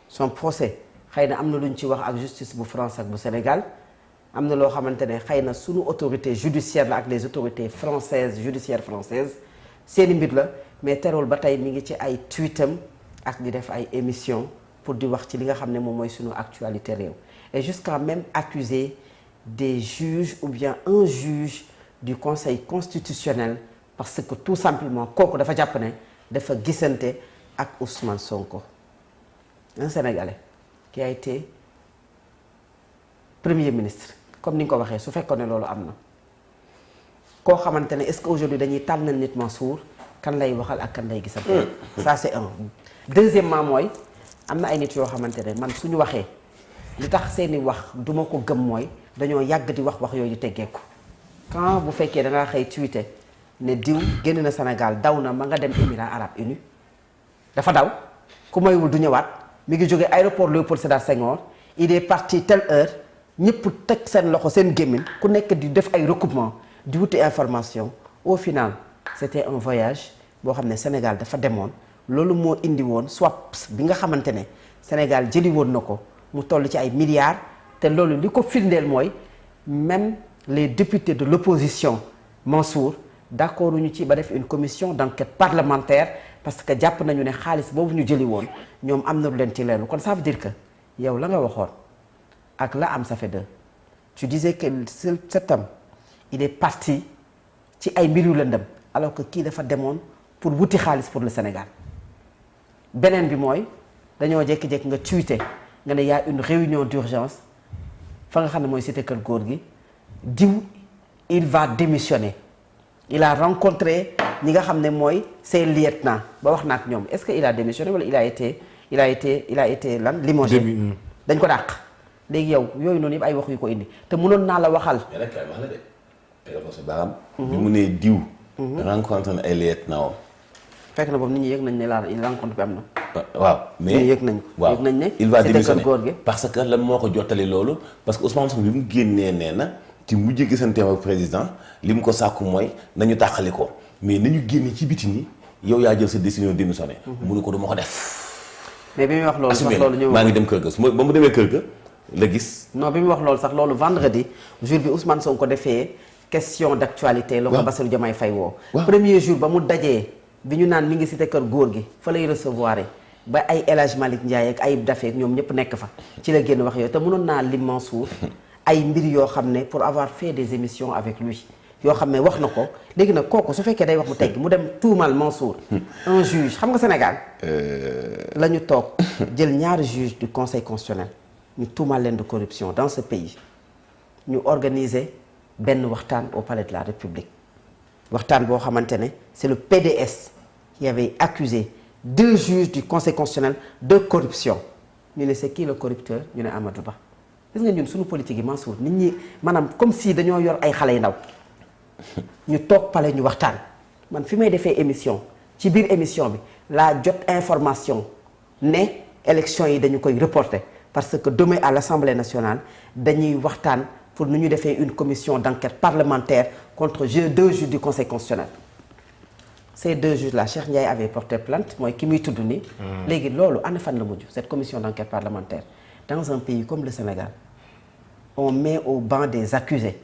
son procès xëy na am na lu ñu ci wax ak justice bu France ak bu Sénégal am na loo xamante ne xëy na sunu autorité judiciaire la ak les autorités françaises judiciaires françaises seeni mbir la mais terewul ba tey mi ngi ci ay tweetam ak di def ay émissions pour di wax ci li nga xam ne moom mooy sunu actualité réew et jusqu'à même accuser des juges ou bien un juge du Conseil constitutionnel parce que tout simplement kooku dafa jàpp ne dafa gisante ak Ousmane Sonko un Sénégalais qui a été Premier ministre comme ni nga ko waxee su fekkoon ne loolu am na koo xamante ne est-ce que aujourd'hui dañuy tànnal nit Mansour kan lay waxal ak kan lay gisante ça c'est un. Deuxièmement mooy am na ay nit yoo xamante ne man suñu waxee li tax seeni wax duma ko gëm mooy dañoo yàgg di wax yooyu teggeeku quand bu fekkee da ngaa xëy tweeté ne diw génn na Sénégal daw na ma nga dem Émirats Arabes Unis dafa daw ku maywul du ñëwaat mi ngi jóge aéroport Léopold Sédar Senghor il est parti telle heure ñëpp teg seen loxo seen gémmiñ ku nekk di def ay recoupement di wuti information au final c'était un voyage boo xam ne Sénégal dafa demoon loolu moo indi woon swaps bi nga xamante ne Sénégal jëli woon na ko mu toll ci ay milliards te loolu li ko firndeel mooy même les députés de l'opposition Mansour d'accord ñu ci ba def une commission d'enquête parlementaire parce que jàpp nañu ne xaalis boobu ñu jëli woon ñoom am na lu leen ci leerlu kon ça veut dire que yow la nga waxoon ak la am ça fait deux tu disais que cet homme il est parti ci ay mbir yu lëndëm alors que kii dafa demoon pour wuti xaalis pour le Sénégal beneen bi mooy dañoo jékki-jékki nga tweeté nga ne y a une réunion d'urgence fa nga xam ne mooy cité kër góor gi diw il va démissionner il a rencontré ñi nga xam ne mooy ses lieutenants ba wax na ak ñoom est-ce que il a démissionné wala il a été lan limogé dañ ko dàq léegi yow yooyu noonu yëpp ay wax yu ko indi te mënoon naa la waxal. mais nag kay wax la de téléphone baram bi mu nee diw. rencontré na ay lieutenants. fekk na boobu nit ñi yëg nañ ne la rencontre bi am na. waaw mais yëg nañ ko. waaw yëg nañ ne il va démissionner góor gi. parce que lan moo ko jottali loolu parce que Ousmane Sonko bi mu génnee nee na ci mujj gisanteem ak président li mu ko sàkku mooy nañu tàqali ko mais nañu génne ci biti ni yow yaa jël sa décision démissionner. mu ne ko dama ko def. mais bi muy wax loolu sax loolu ñëw maa ngi dem kër ga su ma ba mu demee kër ga la gis. non bi muy wax loolu sax loolu vendredi jour bi Ousmane Sonko defee question d'actualité. la ko Bassirou Diomaye Faye woo. premier jour ba mu dajee bi ñu naan mi ngi cité kër góor gi fa lay recevoir ba ay El Hadj Malick Ndiaye ak Ayib Daffé ak ñoom ñëpp nekk fa ci la génn wax yooyu te mënoon naa lim Mansour ay mbir yoo xam ne pour avoir fait des émissions avec lui yoo xam ne wax na ko léegi nag kooku su fekkee day wax mu tegg mu dem tuumal Mansour un juge xam nga Sénégal la ñu toog jël ñaari juge du conseil constitutionnel ñu tuumal leen de corruption dans ce pays ñu organiser benn waxtaan au palais de la République waxtaan boo xamante ne c'est le PDS qui avait accusé 2 juges du conseil constitutionnel de corruption ñu ne c'est qui le corrupteur ñu ne Amadou Ba gis nga ñun suñu politique yi Mansour nit ñi maanaam comme si dañoo yor ay xale yu ndaw ñu toog pale ñu waxtaan man fi may defee émission ci biir émission bi laa jot information ne élection yi dañu koy reporter parce que demain à l'Assemblée nationale dañuy waxtaan pour nu ñu defee une commission d'enquête parlementaire contre 2 juges du conseil constitutionnel ces 2 juges là Cheikh Ndiaye avait porté plainte mooy ki muy tudd ni léegi loolu ana fan la mujj cette commission d'enquête parlementaire dans un pays comme le Sénégal on met au banc des accusés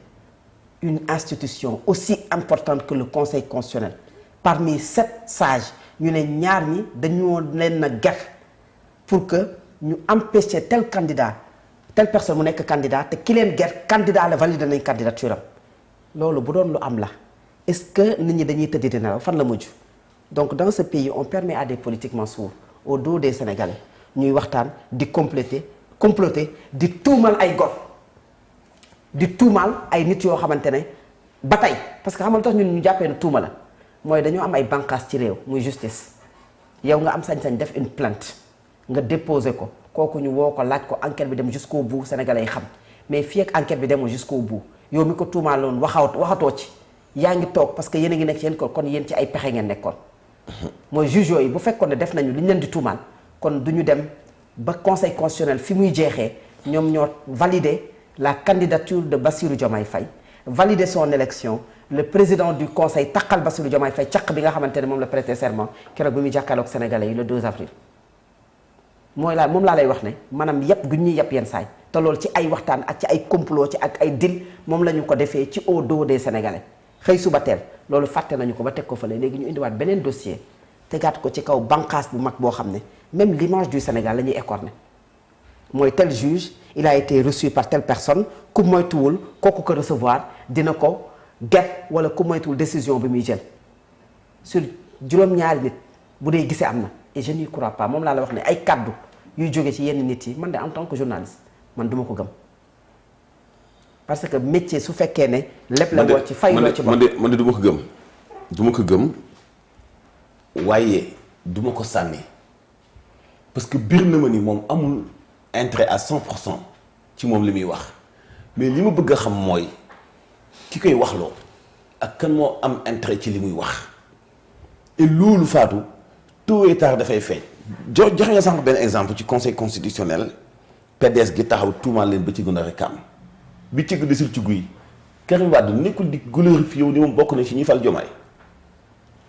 une institution aussi importante que le conseil constitutionnel parmi 7 sages ñu ne ñaar ñi dañoo leen na ger pour que ñu empêcher tel candidat telle personne mu nekk candidat te ki leen ger candidat la valide nañ candidature am loolu bu doon lu am la est-ce que nit ñi dañuy tëddi di nelaw fan la mujj donc dans ce pays on permet à des politiques Mansour au dos des Sénégalais ñuy waxtaan di comploter di tuumal ay gor di tuumal ay nit yoo xamante ne ba tey parce que xam nga tax ñun ñu jàppee ne tuuma la mooy dañoo am ay bànqaas ci réew muy justice yow nga am sañ-sañ def une plainte nga déposer ko kooku ñu woo ko laaj ko enquête bi dem jusqu'au bout Sénégalais yi xam mais fii ak enquête bi demul jusqu'au bout yow mi ko tuumaaloon waxatoo ci yaa ngi toog parce que yéen a ngi nekk ci yéen kon yéen ci ay pexe ngeen nekkoon mooy juge yooyu bu fekkoon ne def nañu li ñu leen di tuumaal kon du ñu dem ba conseil constitutionnel fi muy jeexee ñoom ñoo valider la candidature de Bassirou Diomaye Faye valider son élection le président du conseil taqal Bassirou Diomaye Faye caq bi nga xamante ne moom la prêté serment keroog bi muy jàkkaarloog Sénégalais yi le 2 avril moom laa lay wax ne maanaam yàpp gu ñuy yàpp yenn saay te loolu ci ay waxtaan ak ci ay complot ci ak ay deal moom la ñu ko defee ci au dos des Sénégalais xëy suba teel loolu fàtte nañu ko ba teg ko fële léegi ñu indiwaat beneen dossier tegaat ko ci kaw banqaas bu mag boo xam ne même l'image du Sénégal la ñuy écorner mooy tel juge il a été reçu par telle personne ku moytuwul kooku ko recevoir dina ko get wala ku moytuwul décision bi muy jël sur juróom-ñaari nit bu dee gisee am na et je n'y crois pas moom laa la wax ne ay kaddu yuy jóge ci yenn nit yi man de en tant que journaliste man duma ko gëm parce que métier su fekkee ne lépp la boo ci fay loo ci bopp man de duma ko gëm waaye duma ko sànni parce que biir na ma ni moom amul intérêt à 100% ci moom li muy wax mais li ma bëgg a xam mooy ki koy waxloo ak kan moo am intérêt ci li muy wax et loolu Fatou tôt et tard dafay feeñ joxe nga sànq benn exemple ci conseil constitutionnel PDS gi taxaw tuumaal leen ba ci gën a rekam bi cëgg desul ci guy Karim Wade nekkul di glorifié yow ni moom bokk na ci ñi fal Diomaye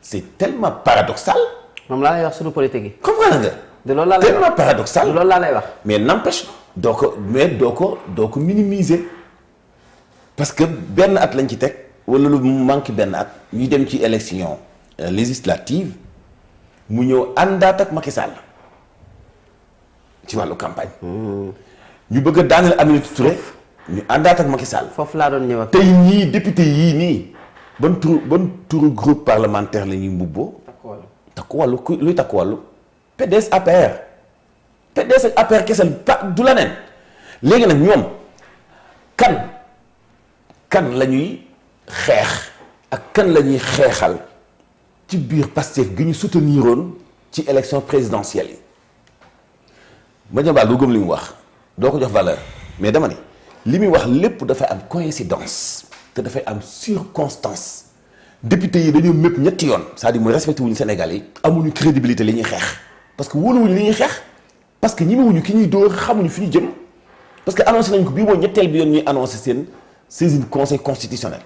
c'est tellement paradoxal. moom laa lay wax suñu politique yi. comprendre nga. de loolu laa lay wax tellement paradoxal. loolu laa lay wax. mais n'empêche doo ko minimiser parce que benn at lañ ci teg wala lu manqué benn at ñuy dem ci élection législative mu ñëw àndaat ak Macky Sall ci wàllu campagne. ñu bëgg a daaneel Aminata Touré ñu àndaat ak Macky Sall. foofu laa doon ñëw ak. tey ñii député yii nii ban turu groupe parlementaire la ñuy mbubboo. takku wàllu luy takku wàllu. PDS APR PDS ak APR kese du la neen léegi nag ñoom kan la ñuy xeex ak kan la ñuy xeexal ci biir Pastef gi ñu souteniroon ci élection présidentielle yi Madiambal doo gëm li mu wax doo ko jox valeur mais dama ni li muy wax lépp dafay am coïncidence te dafay am circonstance député yi dañoo mépp ñetti yoon c'est-à-dire mooy respecté wuñu Sénégal yi amuñu crédibilité li ñuy xeex parce que wóoluwuñu li ñuy xeex parce que ñemewuñu ki ñuy dóor xamuñu fi ñu jëm parce que annoncé nañ ko bii mooy ñetteel bi yoon ñuy annoncé seen saisine conseil constitutionnel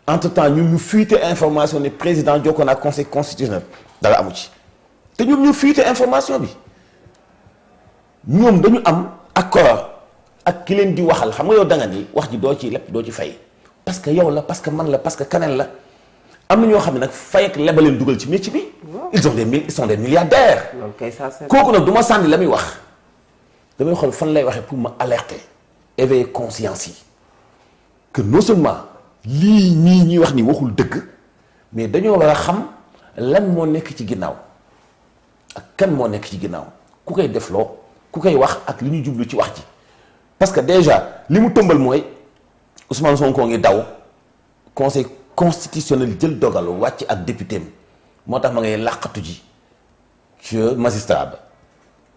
entre temps ñun ñu fuité information ne président jokkoon ak conseil constitutionnel dara amu ci te ñoom ñu fuité information bi ñoom dañu am accord ak ki leen di waxal xam nga yow da nga ni wax ji doo ci lépp doo ci fay parce que yow la parce que man la parce que kaneen la am na ñoo xam ne nag fay ak lebaleen dugal ci métier bi. ils sont des milliardaires. kooku nag du ma sànni la muy wax damay xool fan lay waxee pour ma alerter éveiller conscience yi que non seulement lii ñuy wax ni waxul dëgg mais dañoo war a xam lan moo nekk ci ginnaaw ak kan moo nekk ci ginnaaw ku koy defloo ku koy wax ak li ñu jublu ci wax ji parce que déjà li mu tëmbal mooy Ousmane Sonko ngi daw conseil constitutionnel jël dogal wàcc ak député am moo tax ma ngay làqatu ji ci magistrat ba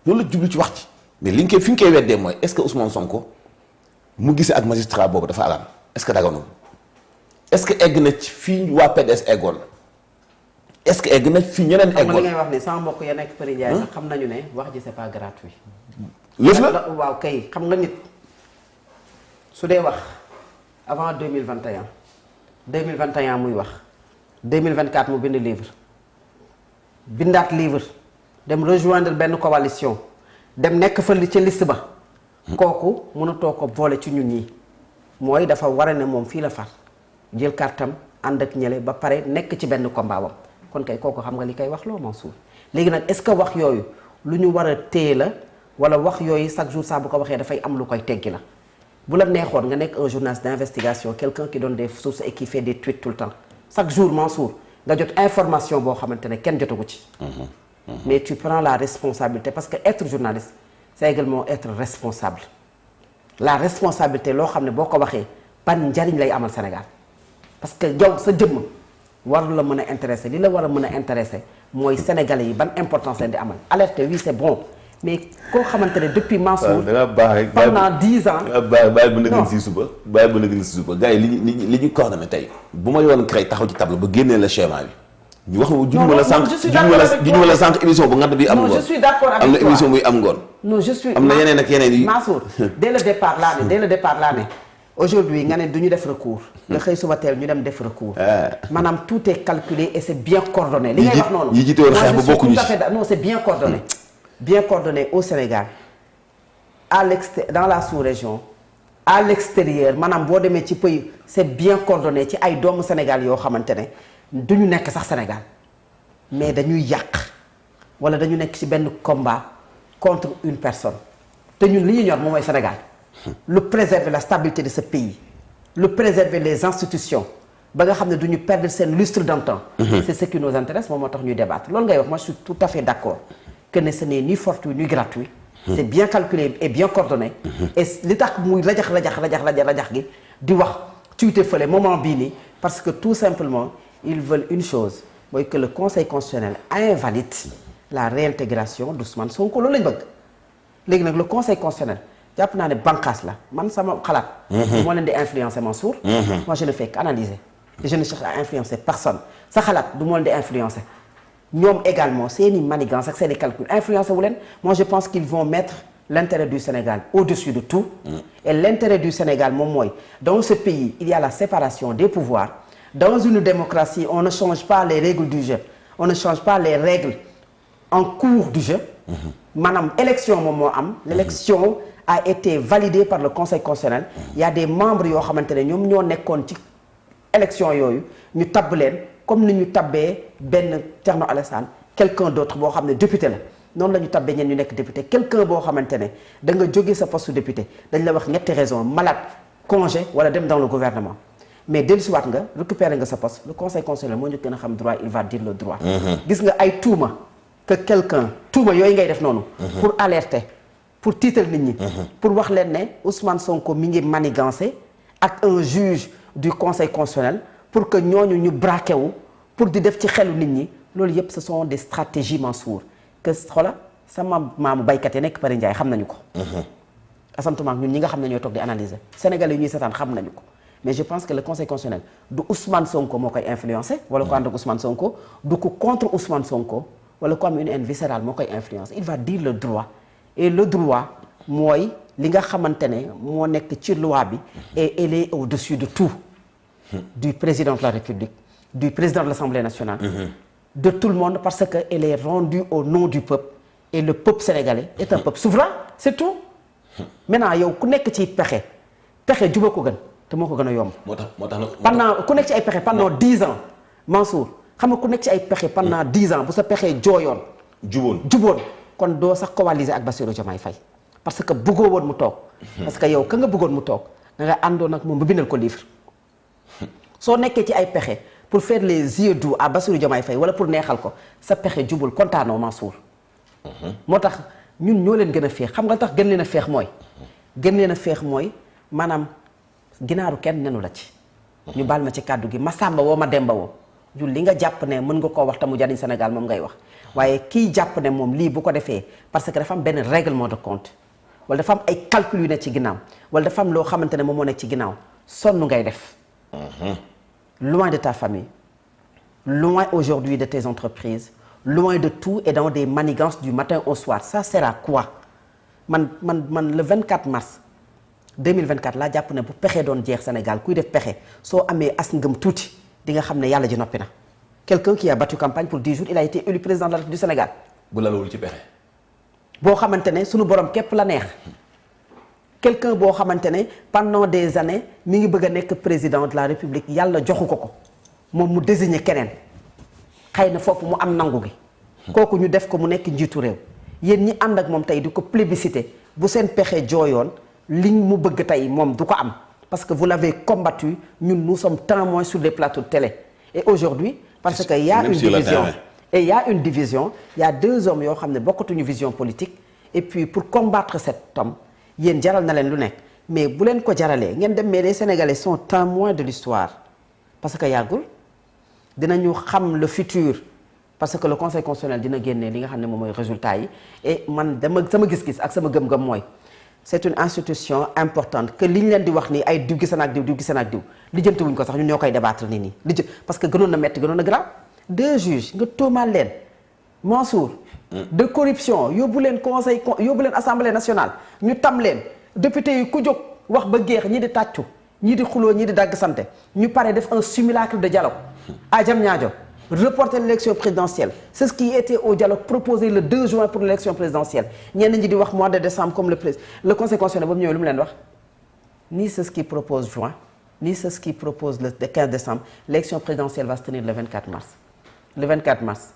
loolu la jublu ci wax ci mais li nga koy fi nga koy weddee mooy est-ce que Ousmane Sonko mu gisee ak magistrat boobu dafa alam est-ce que daganul est-ce que egg na ci fii waa PDS eggoon est-ce que egg na fii ñeneen eggoon. xam nga li ngay wax ni sama mbokk ya nekk Përi Ndiaye sax xam nañu ne wax ji c'est pas gratuit. lëf la waaw kay xam nga nit su dee wax avant 2021 muy wax 2024 mu bind livre bindaat livre dem rejoindre benn coalition dem nekk fa ci liste ba kooku mënatoo ko boole ci ñun ñi mooy dafa war a ne moom fii la far jël kartam ànd ak ñële ba pare nekk ci benn combat wam kon kay kooku xam nga li koy wax loo Mansour léegi nag est-ce que wax yooyu lu ñu war a téye la wala wax yooyu chaque jour saa bu ko waxee dafay am lu koy teggi la bu la neexoon nga nekk un journaliste d'investigation quelqu'un qui donne des sources et qui fait des tweets tout le temps chaque jour Mansour nga jot information boo xamante ne kenn jotagu ci mais tu prends la responsabilité parce que être journaliste c'est également être responsable la responsabilité loo xam ne boo ko waxee ban njariñ lay amal Sénégal parce que yow sa jëmm war la mën a intéressé li la war a mën a intéressé mooy sénégalais yi ban importance leen di amal alerte oui c'est bon mais koo xamante ne depuis Mansour pendant 10 ans bàyyi ba nëgën si suba bàyyi ba nëgën si suba gars yi li ñu coordonné tey bu ma yoon créé taxaw ci table ba génnee la schéma bi ñu wax juñu la sànq émission bu ngand bi am ngoon je suis d'accord avec am na toi. émission buy am ngoon non je suis am na yeneen ak yeneen yi Mansour dès le départ laa ne aujourd'hui nga ne du ñu def recours nga xëy suba teel ñu dem def recours maanaam tout est calculé et c'est bien coordonné li ngay wax noonu yi jiite woon xeex ba bokkuñu ci non c'est bien coordonné bien coordonné au Sénégal dans la sous-région à l'extérieur maanaam boo demee ci pays c'est bien coordonné ci ay doomu Sénégal yoo xamante ne du ñu nekk sax Sénégal mais dañuy yàq wala dañu nekk ci benn combat contre une personne te ñun li ñu ñor moom mooy Sénégal lu préserver la stabilité de ce pays lu préserver les institutions ba nga xam ne du ñu perdre seen lustre d'antan. C'est ce qui nous intéresse moom moo tax ñuy débattre loolu ngay wax moi je suis tout à fait d'accord que ne ce n'est ni fortuit ni gratuit. C'est bien calculé et bien coordonné. Et li tax muy rajax gi di wax tuuti fële moment bii nii parce que tout simplement ils veulent une chose mooy que le Conseil constitutionnel invalide la réintégration d'Ousmane Sonko loolu lañ bëgg léegi nag le Conseil constitutionnel jàpp naa ne bànqaas la man sama xalaat. moo leen di influencer Mansour. Moi je ne fais qu'analyser et je ne cherche à influencer personne sa xalaat du moo leen di influencer. ñoom également seeni manigance ak seeni calcul influencé wu leen moi je pense qu'ils vont mettre l'intérêt du Sénégal au-dessus de tout et l'intérêt du Sénégal moom mooy dans ce pays il y a la séparation des pouvoirs dans une démocratie on ne change pas les règles du jeu on ne change pas les règles en cours du jeu maanaam élection moom moo am l'élection a été validée par le Conseil constitutionnel il y a des membres yoo xamante ne ñoom ñoo nekkoon ci élection yooyu ñu tabb leen comme ni ñu tabbee benn Thierno Alassane quelqu'un d'autre boo xam ne député la noonu la ñu tabbee ñeen ñu nekk député quelqu'un boo xamante ne da nga jóge sa poste député dañ la wax ñetti raison malade congé wala dem dans le gouvernement mais dellusiwaat nga récupérer nga sa poste le Conseil constitutionnel moo ñu gën a xam droit il va dire le droit gis nga ay tuuma que quelqu'un tuuma yooyu ngay def noonu pour alerter pour tiital nit ñi pour wax leen ne Ousmane Sonko mi ngi manigancé ak un juge du Conseil constitutionnel pour que ñooñu ñu braqué wu pour di def ci xelu nit ñi loolu yëpp ce sont des stratégies Mansour que xoola sama maamu baykat yi nekk Pari Ndiaye xam nañu ko asantumaak ñun ñi nga xam ne ñooy toog di analyser Sénégalais yi ñuy seetaan xam nañu ko mais je pense que le Conseil constitutionnel du Ousmane Sonko moo koy influencer wala ko ànd ak Ousmane Sonko du ko contre Ousmane Sonko wala ko am une haine viscérale moo koy influencer il va dire le droit et le droit mooy li nga xamante ne moo nekk ci loi bi et elle est au-dessus de tout du président de la République du président de l'Assemblée nationale de tout le monde parce que elle est rendue au nom du peuple et le peuple sénégalais est un peuple souverain c'est tout maintenant yow ku nekk ci pexe juba ko gën te moo ko gën a yomb moo tax pendant ku nekk ci ay pexe pendant 10 ans Mansour xam nga ku nekk ci ay pexe pendant 10 ans bu sa pexe jooyoon juboon kon doo sax coaliser ak Bassirou Diomaye Faye parce que bëggoo woon mu toog parce que yow ka nga bëggoon mu toog da nga àndoon ak moom ba bindal ko livre soo nekkee ci ay pexe pour faire les yeux doux à Bassirou Diomaye Faye wala pour neexal ko sa pexe jubul kontaanoo Mansour moo tax ñun ñoo leen gën a feex xam nga tax gën leen a feex mooy maanaam ginaaru kenn nenu la ci ñu baal ma ci kàddu gi ma sàmba woo ma demba woo jul li nga jàpp ne mën nga koo wax te mu jariñ Sénégal moom ngay wax waaye kii jàpp ne moom lii bu ko defee parce que dafa am benn règlement de compte wala dafa am ay calcul yu nekk ci ginnaaw wala dafa am loo xamante ne moom moo nekk ci ginnaaw sonn ngay def loin de ta famille loin aujourd'hui de tes entreprises loin de tout et dans des manigances du matin au soir ça sert à quoi man le 24 mars 2024 laa jàpp ne bu pexe doon jeex Sénégal kuy def pexe soo amee as ngëm tuuti di nga xam ne yàlla ji noppi na quelqu'un qui a battu campagne pour 10 jours il a été élu président de la République du Sénégal bu lalawul ci pexe boo xamante ne sunu borom képp la neex quelqu'un boo xamante ne pendant des années mi ngi bëgg a nekk président de la République yàlla joxu ko moom mu désigner keneen xëy na foofu mu am nangu gi kooku ñu def ko mu nekk njiitu réew yéen ñi ànd ak moom tey di ko plébisciter bu seen pexe jooyoon liñ mu bëgg tey moom du ko am parce que vous l'avez combattu ñun nous sommes témoins sur les plateaux de télé et aujourd'hui parce que y a une division et y a une division y a deux hommes yoo xam ne bokkatuñu vision politique et puis pour combattre cet homme yéen jaral na leen lu nekk mais bu leen ko jaralee ngeen dem mais les Sénégalais sont témoins de l'histoire parce que yàggul dinañu xam le futur parce que le Conseil constitutionnel dina génnee li nga xam ne moom mooy résultat yi et man sama gis-gis ak sama gëm-gëm mooy c'est une institution importante que li ñu leen di wax nii ay diw gis na ak diw gis na ak diw lijjanti wuñ ko sax ñun ñoo koy débattre nii parce que gënoon na metti gënoon na grave 2 juges nga tuumaal leen Mansour de corruption yóbbu leen assemblée nationale ñu tam leen député yi ku jóg wax ba géex ñii di tàccu ñii di xuloo ñii di dagg sante ñu pare def un simulacre de dialogue à Diamniadio reporter l'élection présidentielle c'est ce qui était au dialogue proposé le 2 juin pour l'élection présidentielle ñenn ñi di wax mois de décembre comme le conseil constitutionnel boobu ñëwee lu mu leen wax ni c'est ce qui propose juin ni c'est ce qui propose le 15 décembre l'élection présidentielle va se tenir le 24 mars le 24 mars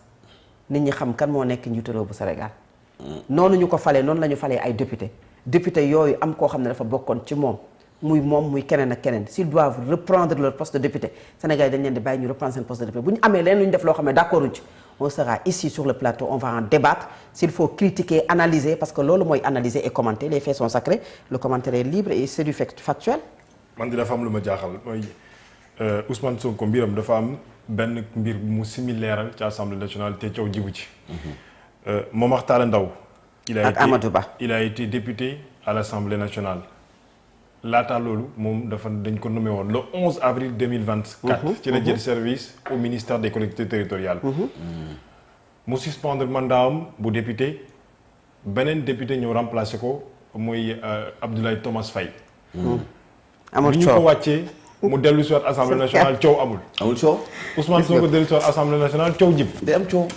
nit ñi xam kan moo nekk njiitu réew bu Sénégal noonu ñu ko falee noonu la ñu falee ay député yooyu am koo xam ne dafa bokkoon ci moom muy keneen ak keneen s'ils doivent reprendre leur poste de député Sénégal dañ leen di bàyyi ñu reprendre seen poste de député bu ñu amee leen lu ñu def loo xam ne d'accorduñ ci on sera ici sur le plateau on va en débattre s'il faut critiquer analyser parce que loolu mooy analyser et commenter les faits sont sacrés le commentaire est libre et c'est du fait factuel. man di dafa am lu ma jaaxal mooy Ousmane Sonko mbiram dafa am benn mbir mu similaire ci Assemblée nationale te coow jibu ci. Momar Talla Ndao ak Amadou Ba il a été député à l'Assemblée nationale. laata loolu moom dañ ko nommé woon le 11 avril 2024. ci la jël service au ministère des collectivités territoriales. mu suspendre mandatam bu député beneen député ñëw remplacer ko mooy Abdoulaye Thomas Faye. amul bi ñu ko wàccee mu dellu si waat assemblée nationale coow amul. amul coow. Ousmane Sonko dellu si waat assemblée nationale coow jib. day am coow.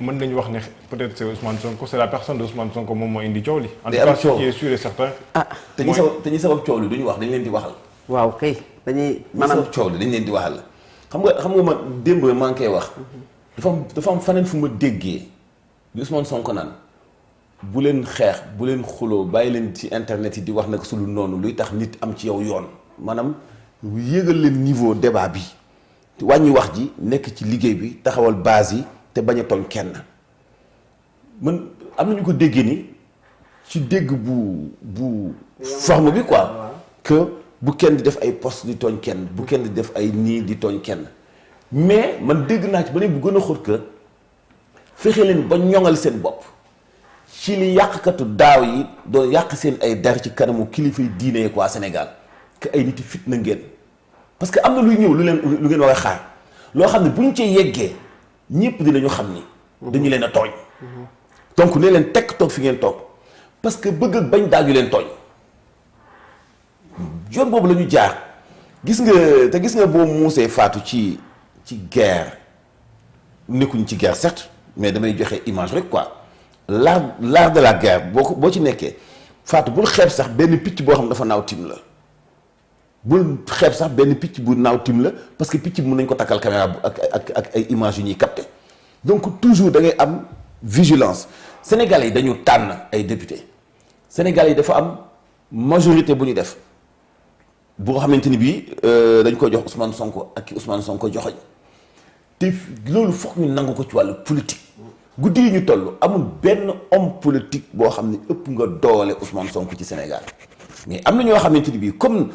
mën nañu wax ne peut-être c'est Ousmane Sonko c'est la personne de Ousmane Sonko moom moo indi coow li. en tout day am cas ce qui est sûr et certain. te ñi sabab coow li duñu wax dañ leen di waxal. waaw kay dañuy. maanaam coow li dañ leen di waxal. xam nga ma démb maa ngi koy wax. dafa am faneen fu ma déggee bi Ousmane Sonko naan bu leen xeex bu leen xuloo bàyyi leen ci internet yi di wax nag su lu noonu luy tax nit am ci yow yoon maanaam yéegal leen niveau débat bi wàññi wax ji nekk ci liggéey bi taxawal base yi te bañ a tooñ kenn man am na ñu ko déggee ni ci dégg bu forme bi quoi que bu kenn di def ay poste di tooñ kenn bu kenn di def ay nii di tooñ kenn mais man dégg naa ci ba ne bu gën a xóot que fexe leen ba ñoŋal seen bopp ci li yàqkatu daaw yi doon yàq seen ay der ci kanamu kilifa yi diine yi quoi Sénégal que ay nit fit na ngeen parce que am na luy ñëw lu ngeen war a xaar loo xam ne bu ñu ci yeggee ñëpp dinañu xam ni dañu leen a tooñ donc ne leen tekk toog fi ngeen toog parce que bëgg ak bañ daal yu leen tooñ yoon boobu la ñu jaar gis nga boo muusee faatu ci guerre nekkuñ ci guerre certes mais damay joxe image rek quoi l'art de la guerre boo ci nekkee faatu bul xeeb sax benn picc boo xam dafa naaw tim la bul xeeb sax benn picc bu naaw tim la parce que picc bi mën nañ ko takkal caméra ak ay images yu ñuy capté donc toujours da ngay am vigilance Sénégalais yi dañu tànn ay député Sénégalais yi dafa am majorité bu ñu def boo xamante ni bii dañ ko jox Ousmane Sonko ak ki Ousmane Sonko joxoñ te loolu foog ñu nangu ko ci wàllu politique guddi yi ñu toll amul benn homme politique boo xam ne ëpp nga doole Ousmane Sonko ci Sénégal mais am na ñoo xamante ni bii comme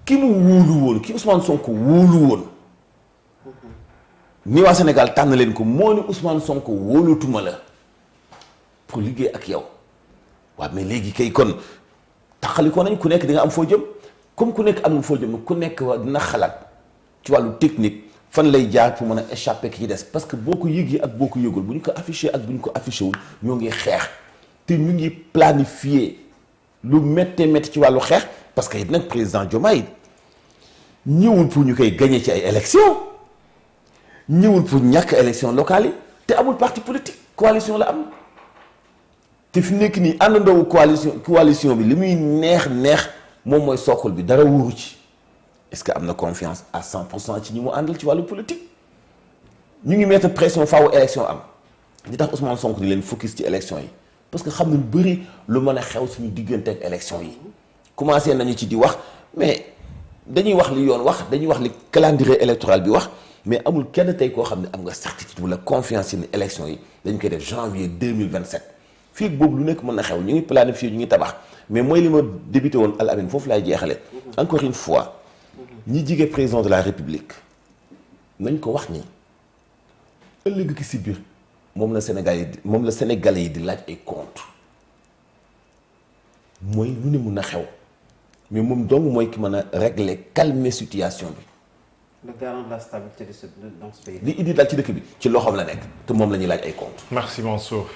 ki mu wóolu woon ki Ousmane Sonko wóolu woon ni waa Sénégal tànn leen ko moo ni Ousmane Sonko wóolutuma la pour liggéey ak yow waaw mais léegi kay kon taxali ko nañ ku nekk di nga am foo jëm comme ku nekk am nga foo jëm ku nekk dina xalaat ci wàllu technique fan lay jaar pour mën a échapper ki ci des parce que boo ko yëgee ak boo ko yëgul bu ñu ko affiché ak bu ñu ko affiché wul ñoo ngi xeex te ñu ngi planifier lu méttee métti ci wàllu xeex parce que it nag président Diomaye ñëwul pour ñu koy gagner ci ay élections ñëwul pour ñàkk élection locale yi te amul parti politique coalition la am te fi nekk nii àndandoowu coalition bi li muy neex moom mooy sookul bi dara wóoru ci est-ce que am na confiance à 100% ci ñi mu àndal ci wàllu politique ñu ngi mettre pression faaw élection am li tax Ousmane Sonko di leen focus ci élection yi parce que xam na lu bëri lu mën a xew suñu diggante ak élection yi commencé nañu ci di wax mais dañuy wax li yoon wax dañuy wax li calendrier électoral bi wax mais amul kenn tey koo xam ne am nga certitude wala confiance ci ne élection yi dañ koy def janvier 2027 fii boobu lu nekk mën na xew ñu ngi planifier ñu ngi tabax mais mooy li ma débuté woon Al Amine foofu laay jeexale encore une fois ñi jige président de la République nañ ko wax ni ëllëg ki si biir moom la Sénégalais yi di laaj ay compte mooy lu ne mun a xew mais moom dong mooy ki mën a régler calmer situation bi. le garant de la stabilité dans ce pays. li indi daal ci dëkk bi ci loxoom la nekk te moom la ñuy laaj ay compte. merci Mansour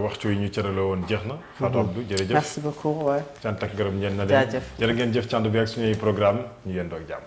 waxtu yi ñu cërale woon jeex na. Fatou Abdou jërëjëf merci beaucoup waay. cant ak gërëm ñeen na leen. jaajëf jërë ngeen jëf cant bi ak suñuy programme ñu yendoo ak jàmm.